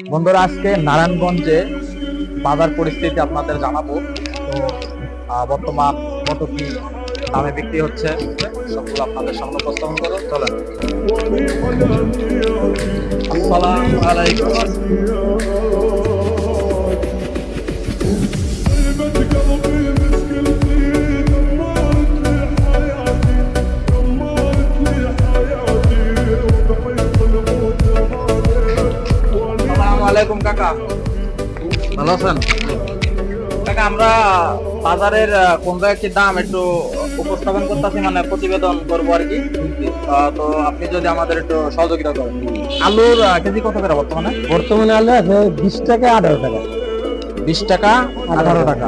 বন্ধুরা, আজকে নারায়ণগঞ্জে বাজার পরিস্থিতি আপনাদের জানাবো। তো বর্তমান কত কি দামে বিক্রি হচ্ছে সবগুলো আপনাদের সামনে উপস্থাপন করো, চলেন। আসসালামু আলাইকুম। আসসালামু আলাইকুম কাকা, ভালো আছেন? কাকা, আমরা বাজারের কোন জায়গায় কি দাম একটু উপস্থাপন করতেছি, মানে প্রতিবেদন করবো আর কি। তো আপনি যদি আমাদের একটু সহযোগিতা করেন। আলুর কেজি কত করে বর্তমানে? বর্তমানে আলু আছে 20 টাকা 18 টাকা। 20 টাকা 18 টাকা।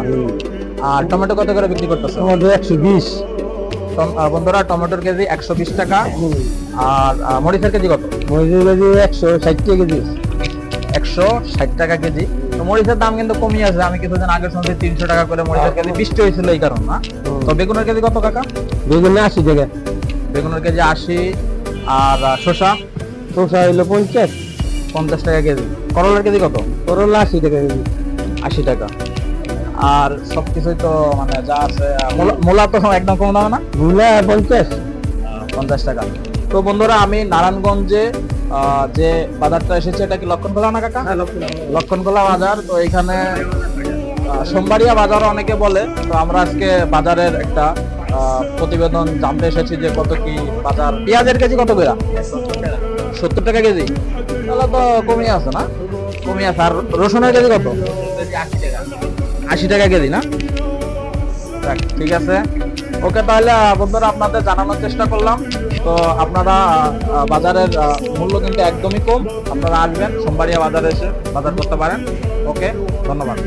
আর টমেটো কত করে বিক্রি করতেছে? আমাদের 120। বন্ধুরা, টমেটোর কেজি 120 টাকা। আর মরিচের কেজি কত? মরিচের কেজি 160 টাকা কেজি। 160 টাকা কেজি। তো মরিচের দাম কিন্তু কমই আছে, আমি কিছুদিন আগে শুনছি 300 টাকা করে মরিচের কেজি। বৃষ্টি হয়েছিল এই কারণ না। তো বেগুনের কেজি কত কাকা? বেগুন 80 টাকা। বেগুনের কেজি 80। আর শসা? শসা হইলো 50 টাকা কেজি। করলার কেজি কত? করলা 80 টাকা কেজি। 80 টাকা। আর সবকিছুই তো মানে যা আছে, মূলা তো একদম কম দামে না? মূলা 50 টাকা। তো বন্ধুরা, আমি নারায়ণগঞ্জে যে বাজারটা এসেছে, এটা কি লক্ষণখোলা না কাকা? লক্ষণখোলা বাজার। তো এখানে সোমবারিয়া বাজার অনেকে বলে। তো আমরা আজকে বাজারের একটা প্রতিবেদন জানতে এসেছি যে কত কি বাজার। পেঁয়াজের কেজি কত করে? 70 টাকা কেজি। তাহলে তো কমই আছে না? কমই আছে। আর রসুনের কেজি কত? 80 টাকা কেজি না? যাক, ঠিক আছে, ওকে। তাহলে বন্ধুরা, আপনাদের জানানোর চেষ্টা করলাম। তো আপনারা বাজারের মূল্য কিন্তু একদমই কম। আপনারা আসবেন সোমবারিয়া বাজারে, এসে বাজার করতে পারেন। ওকে, ধন্যবাদ।